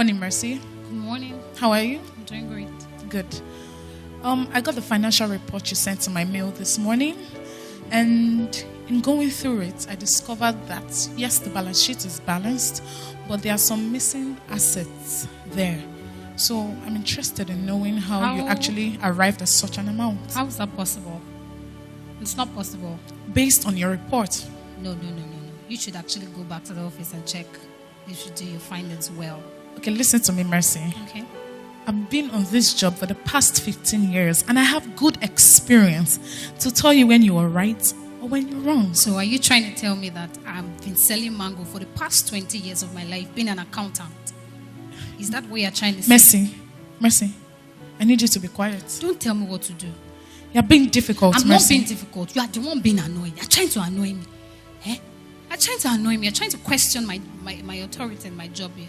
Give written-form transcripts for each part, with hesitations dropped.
morning, Mercy. Good morning. How are you? I'm doing great. Good. I got the financial report you sent to my mail this morning, and in going through it, I discovered that yes, the balance sheet is balanced, but there are some missing assets there. So I'm interested in knowing how you actually arrived at such an amount. How is that possible? It's not possible. Based on your report. No. You should actually go back to the office and check. You should do your findings well. Okay, listen to me, Mercy. Okay. I've been on this job for the past 15 years, and I have good experience to tell you when you are right or when you're wrong. So are you trying to tell me that I've been selling mango for the past 20 years of my life, being an accountant? Is that what you're trying to say? Mercy, I need you to be quiet. Don't tell me what to do. You're being difficult, I'm Mercy. not being difficult. You are the one being annoying. You're trying to annoy me. You're trying to annoy me. You're trying to question my authority and my job here.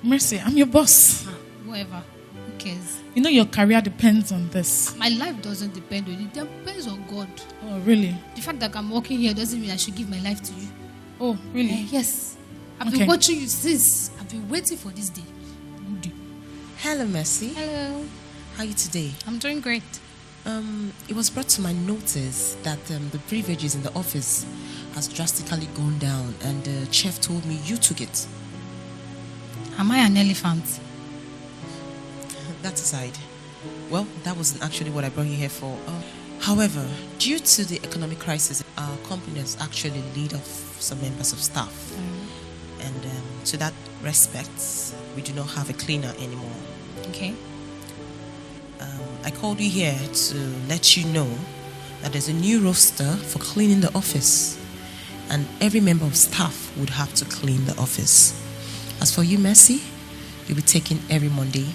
Mercy, I'm your boss. Whatever. Who cares? You know your career depends on this. My life doesn't depend on it. It depends on God. Oh, really? The fact that I'm working here doesn't mean I should give my life to you. Oh, really? Yes. I've been watching you since. I've been waiting for this day. Good day. Hello, Mercy. Hello. How are you today? I'm doing great. It was brought to my notice that the privileges in the office has drastically gone down, and the chef told me you took it. Am I an elephant? That aside, well, that wasn't actually what I brought you here for. However, due to the economic crisis, our company has actually laid off some members of staff. And to that respect, we do not have a cleaner anymore. Okay. I called you here to let you know that there's a new roster for cleaning the office, and every member of staff would have to clean the office. As for you, Mercy, you'll be taking every Monday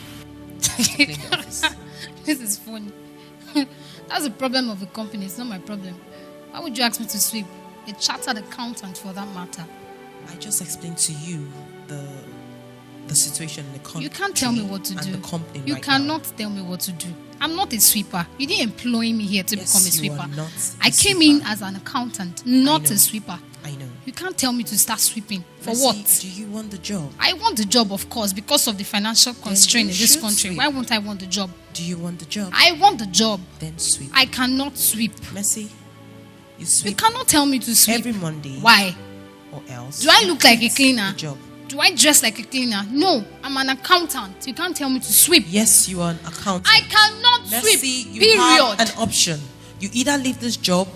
to clean the office. This is funny. That's the problem of the company. It's not my problem. Why would you ask me to sweep? A chartered accountant, for that matter. I just explained to you the situation in the country. You can't tell me what to do. The company you right cannot now. tell me what to do. I'm not a sweeper. You didn't employ me here to become a sweeper. You are not I came in as an accountant, not a sweeper. I know. You can't tell me to start sweeping. For Mercy, what? do you want the job? I want the job, of course, because of the financial constraint in this country. Sweep. Why won't I want the job? Do you want the job? I want the job. Then sweep. I cannot sweep. Mercy, you You sweep cannot tell me to sweep. every Monday. Why? Or else. Do I look like a cleaner? The job. Do I dress like a cleaner? No, I'm an accountant. You can't tell me to sweep. Yes, you are an accountant. I cannot Mercy, sweep. you Period. have an option. You either leave this job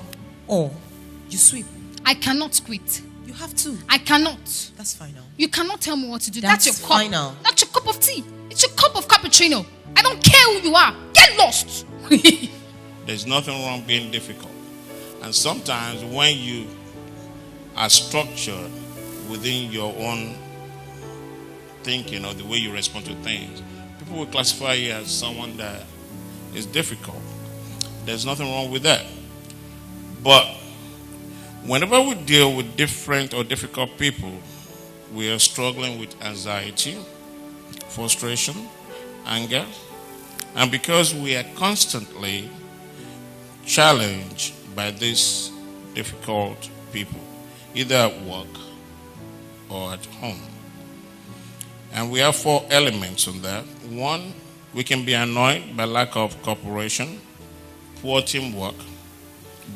or you sweep. I cannot quit. You have to. I cannot. That's final. You cannot tell me what to do. That's That's your cup. final. That's your cup of tea. It's your cup of cappuccino. I don't care who you are. Get lost. There's nothing wrong being difficult. And sometimes when you are structured within your own thinking or the way you respond to things, people will classify you as someone that is difficult. There's nothing wrong with that. But whenever we deal with different or difficult people, we are struggling with anxiety, frustration, anger, and because we are constantly challenged by these difficult people, either at work or at home. And we have 4 elements on that. 1, we can be annoyed by lack of cooperation, poor teamwork,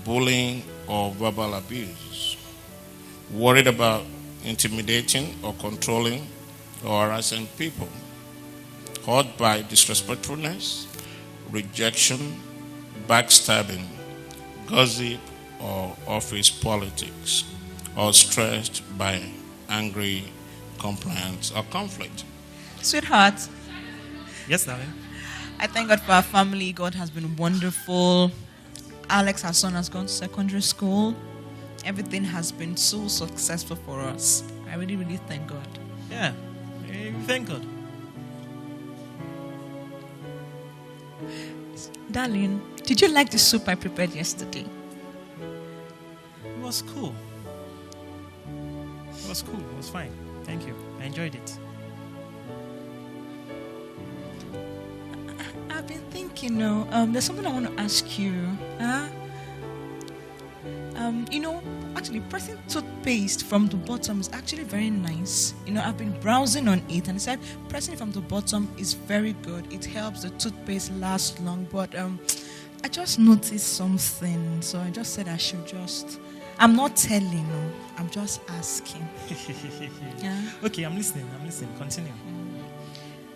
bullying or verbal abuse, worried about intimidating or controlling or harassing people, hurt by disrespectfulness, rejection, backstabbing, gossip or office politics, or stressed by angry complaints or conflict. Sweetheart, Yes, darling. I thank God for our family. God has been wonderful. Alex, our son, has gone to secondary school. Everything has been so successful for us. I really, really thank God. Yeah. Thank God. Darling, did you like the soup I prepared yesterday? It was cool. It was cool. It was fine. Thank you. I enjoyed it. I've been thinking, there's something I want to ask you. Actually pressing toothpaste from the bottom is actually very nice. I've been browsing on it and it said pressing it from the bottom is very good. It helps the toothpaste last long. But I just noticed something, so I just said I should just. I'm not telling, no. I'm just asking. Yeah. Okay, I'm listening. Continue.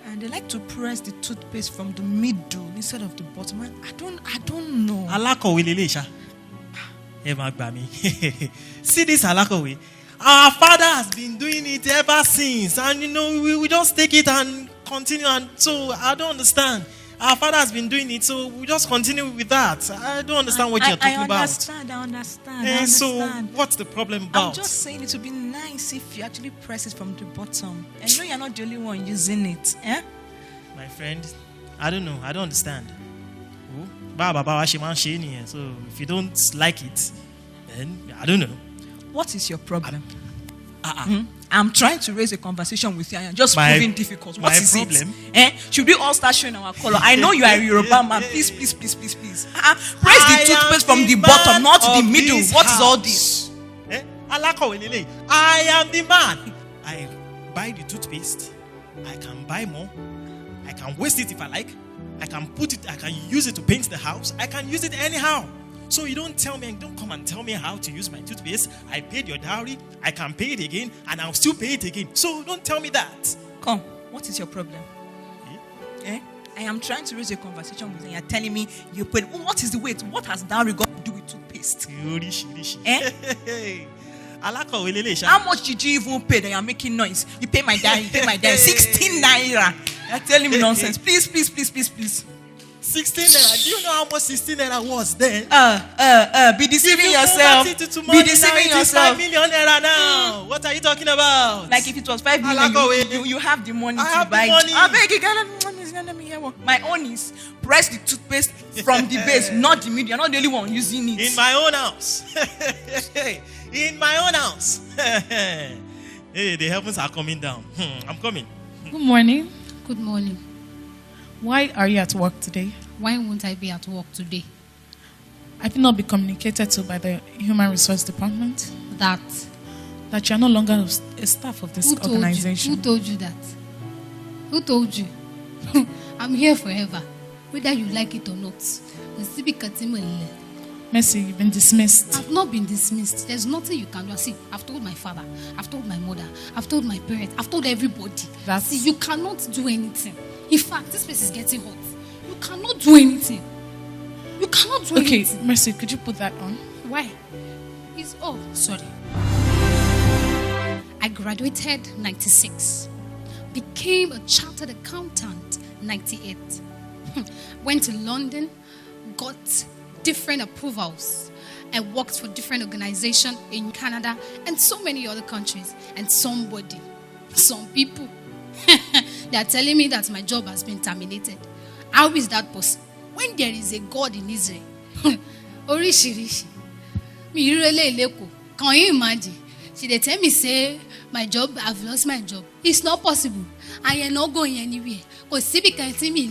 And they like to press the toothpaste from the middle instead of the bottom. I don't know. Alakowe leleisha. See this Alakowe. Our father has been doing it ever since, and we just take it and continue. And so I don't understand. Our father has been doing it, so we just continue with that. I don't understand what you're talking about. I understand. So what's the problem about? I'm just saying it would be nice if you actually press it from the bottom. I know you're not the only one using it. Eh? My friend, I don't know. I don't understand. So if you don't like it, then I don't know. What is your problem? I'm trying to raise a conversation with you and you're just proving difficult. What is problem? it? Should we all start showing our color? I know you are a Yoruba man. Please. Press the toothpaste from the bottom, not the middle. What is all this? I am the man. I buy the toothpaste. I can buy more. I can waste it if I like. I can use it to paint the house. I can use it anyhow. So you don't come and tell me how to use my toothpaste. I paid your dowry, I can pay it again, and I'll still pay it again. So don't tell me that. Come, what is your problem? I am trying to raise a conversation with you. You're telling me you paid. What is the weight? What has dowry got to do with toothpaste? How much did you even pay that you're making noise? You pay my dowry, 16 naira. You're telling me nonsense. Please. 16 naira. Do you know how much 16 naira was then? Be deceiving yourself. Be deceiving yourself. 5 million naira now. What are you talking about? Like if it was 5 million, you have the money to buy it. I beg you, my own is press the toothpaste from the base, not the middle. You're not the only one using it. In my own house. In my own house. Hey, the heavens are coming down. I'm coming. Good morning. Good morning. Why are you at work today? Why won't I be at work today? Have you not been communicated to by the Human Resource Department? That you are no longer a staff of this organization? Who told you that? Who told you? I'm here forever, whether you like it or not. Mercy, you've been dismissed. I've not been dismissed. There's nothing you can do. See, I've told my father, I've told my mother, I've told my parents, I've told everybody. See, you cannot do anything. In fact, this place is getting hot. You cannot do anything. You cannot do anything. Okay, Mercy, could you put that on? Why? Sorry. I graduated 96. Became a chartered accountant 98. Went to London, got different approvals. I worked for different organizations in Canada and so many other countries. And some people, they are telling me that my job has been terminated. How is that possible? When there is a God in Israel. Orishirishi. Can you imagine? They tell me, say, my job, I've lost my job. It's not possible. I am not going anywhere. Because see, because see me,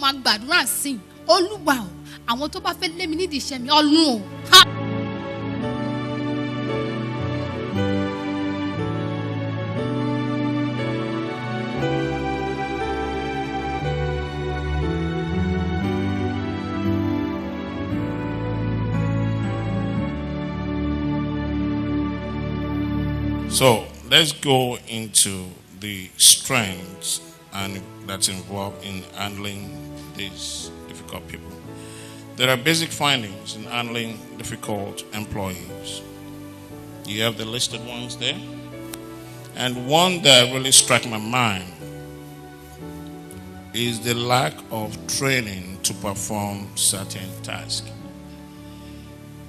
Magbadura sing. Oluwa. I want to buy let me need the shame. All no. So let's go into the strengths and that's involved in handling these difficult people. There are basic findings in handling difficult employees. You have the listed ones there. And one that really struck my mind is the lack of training to perform certain tasks.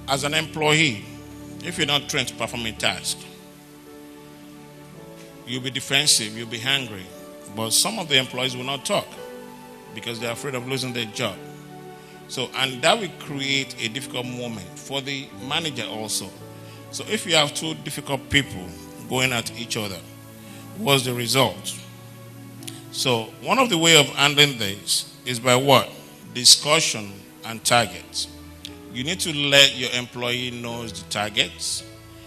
As an employee, if you're not trained to perform a task, you'll be defensive, you'll be angry. But some of the employees will not talk because they're afraid of losing their job. So, and that will create a difficult moment for the manager also. So if you have two difficult people going at each other, what's the result? So one of the way of handling this is by what? Discussion and targets. You need to let your employee know the targets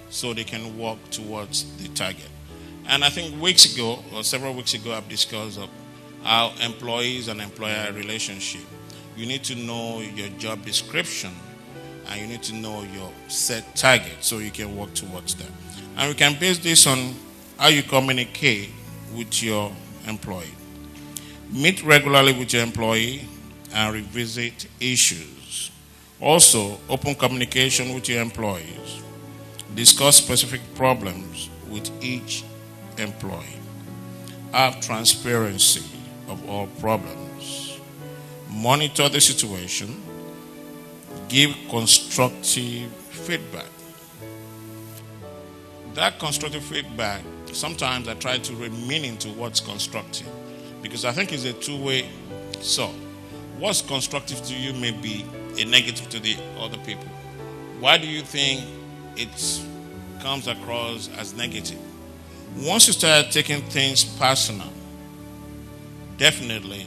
so they can work towards the target. And I think weeks ago, or several weeks ago, I've discussed of how employees and employer relationship. You need to know your job description and you need to know your set target so you can work towards that. And we can base this on how you communicate with your employee. Meet regularly with your employee and revisit issues. Also, open communication with your employees. Discuss specific problems with each employee. Have transparency of all problems. Monitor the situation. Give constructive feedback. That constructive feedback, sometimes I try to read meaning to what's constructive because I think it's a two-way sword. What's constructive to you may be a negative to the other people. Why do you think it comes across as negative? Once you start taking things personal, definitely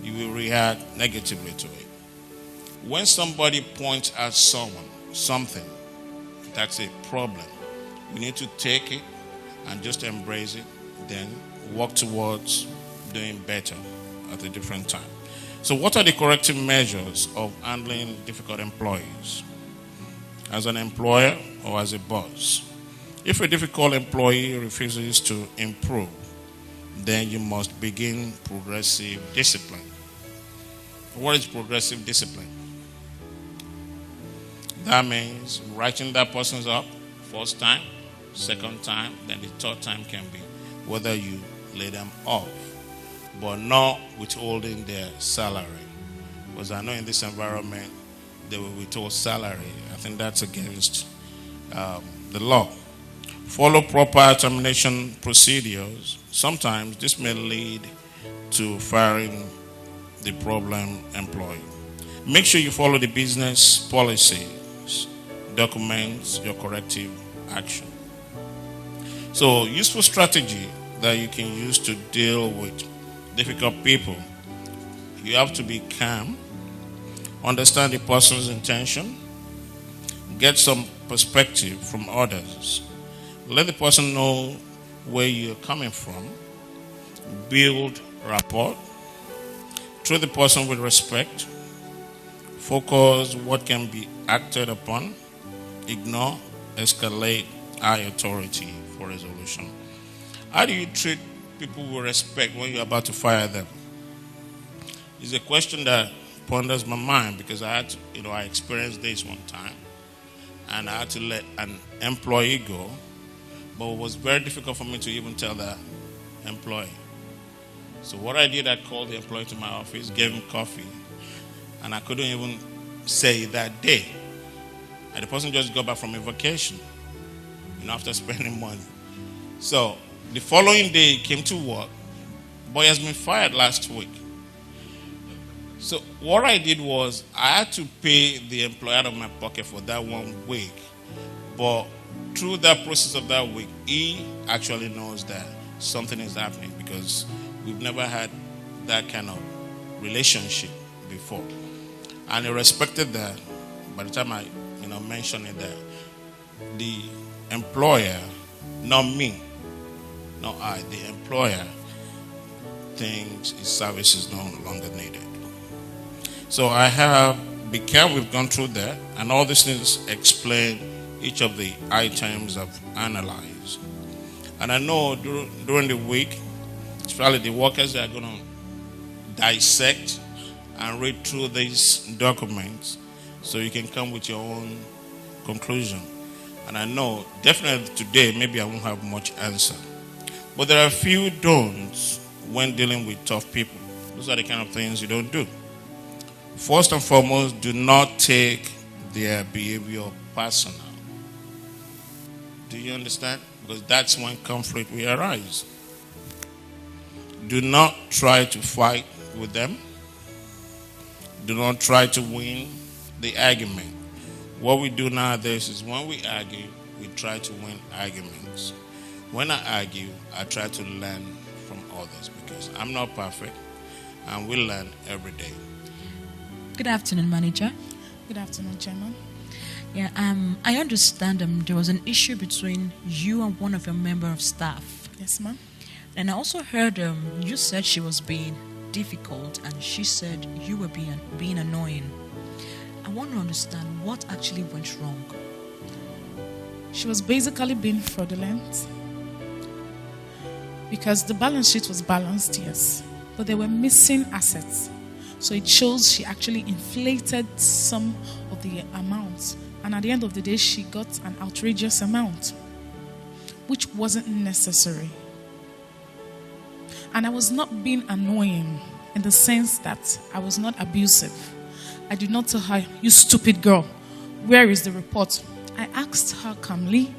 you will react negatively to it. When somebody points at something that's a problem, you need to take it and just embrace it, then work towards doing better at a different time. So what are the corrective measures of handling difficult employees? As an employer or as a boss? If a difficult employee refuses to improve, then you must begin progressive discipline. What is progressive discipline? That means writing that person up first time, second time, then the third time can be whether you lay them off, but not withholding their salary. Because I know in this environment, they will withhold salary. I think that's against the law. Follow proper termination procedures. Sometimes this may lead to firing the problem employee. Make sure you follow the business policies, documents your corrective action. So, useful strategy that you can use to deal with difficult people. You have to be calm, understand the person's intention, get some perspective from others, let the person know where you're coming from, build rapport, treat the person with respect, focus what can be acted upon, ignore, escalate, high authority for resolution. How do you treat people with respect when you're about to fire them? It's a question that ponders my mind because I experienced this one time and I had to let an employee go, but it was very difficult for me to even tell that employee. So what I did, I called the employee to my office, gave him coffee, and I couldn't even say that day. And the person just got back from a vacation, after spending money. So the following day, he came to work, but he has been fired last week. So what I did was I had to pay the employer out of my pocket for that 1 week. But through that process of that week, he actually knows that something is happening because we've never had that kind of relationship before. And he respected that. By the time I mentioned it, that the employer, not me, not I, the employer thinks his service is no longer needed. So I have become, we've gone through that, and all these things explain each of the items I've analyzed. And I know during the week, especially the workers that are going to dissect and read through these documents so you can come with your own conclusion. And I know definitely today maybe I won't have much answer. But there are a few don'ts when dealing with tough people. Those are the kind of things you don't do. First and foremost, do not take their behavior personal. Do you understand? Because that's when conflict will arise. Do not try to fight with them. Do not try to win the argument. What we do nowadays is when we argue, we try to win arguments. When I argue, I try to learn from others because I'm not perfect and we learn every day. Good afternoon, manager. Good afternoon, Chairman. Yeah, I understand there was an issue between you and one of your member of staff. Yes, ma'am. And I also heard you said she was being difficult and she said you were being annoying. I want to understand what actually went wrong. She was basically being fraudulent because the balance sheet was balanced, yes, but there were missing assets. So it shows she actually inflated some of the amounts. And at the end of the day, she got an outrageous amount, which wasn't necessary. And I was not being annoying in the sense that I was not abusive. I did not tell her, "You stupid girl, where is the report?" I asked her calmly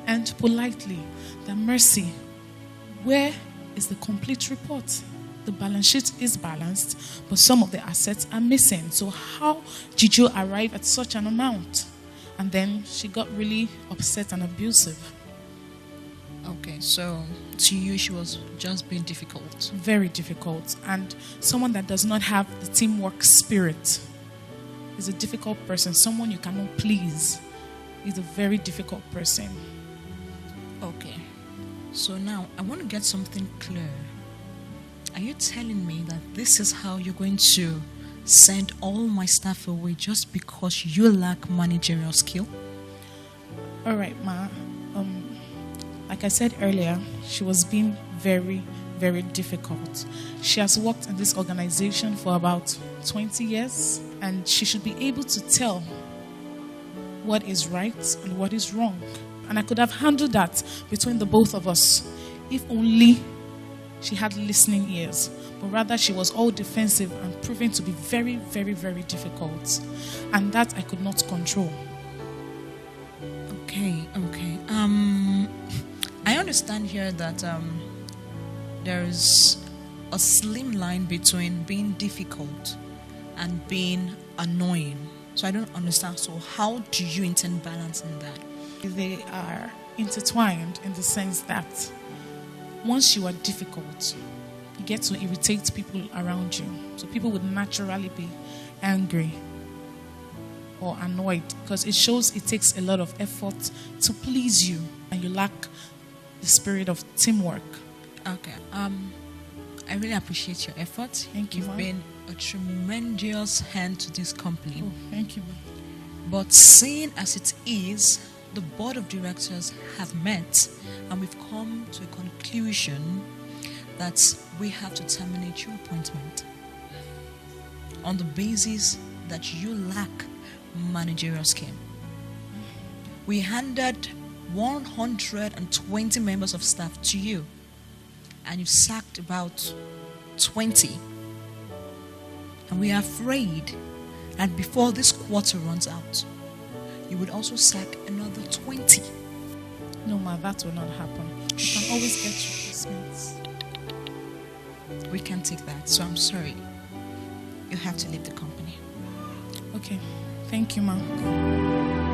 and politely, that Mercy, where is the complete report? The balance sheet is balanced, but some of the assets are missing. So how did you arrive at such an amount? And then she got really upset and abusive. Okay, so to you she was just being difficult. Very difficult. And someone that does not have the teamwork spirit is a difficult person. Someone you cannot please is a very difficult person. Okay, so now I want to get something clear. Are you telling me that this is how you're going to send all my staff away just because you lack managerial skill? All right, Ma. Like I said earlier, she was being very, very difficult. She has worked in this organization for about 20 years, and she should be able to tell what is right and what is wrong. And I could have handled that between the both of us if only she had listening ears. But rather, she was all defensive and proving to be very, very, very difficult. And that I could not control. Okay. I understand here that there is a slim line between being difficult and being annoying. So I don't understand. So how do you intend balancing that? They are intertwined in the sense that once you are difficult, you get to irritate people around you. So people would naturally be angry or annoyed because it shows it takes a lot of effort to please you and you lack the spirit of teamwork. Okay. I really appreciate your effort. Thank you, You've ma'am. been a tremendous hand to this company. Oh, thank you. But seeing as it is, the board of directors have met and we've come to a conclusion that we have to terminate your appointment on the basis that you lack managerial skill. We handed 120 members of staff to you and you sacked about 20. And we are afraid that before this quarter runs out, you would also sack another 20. No, ma, that will not happen. You can always get replacements. We can't take that, so I'm sorry. You have to leave the company. Okay. Thank you, ma'am.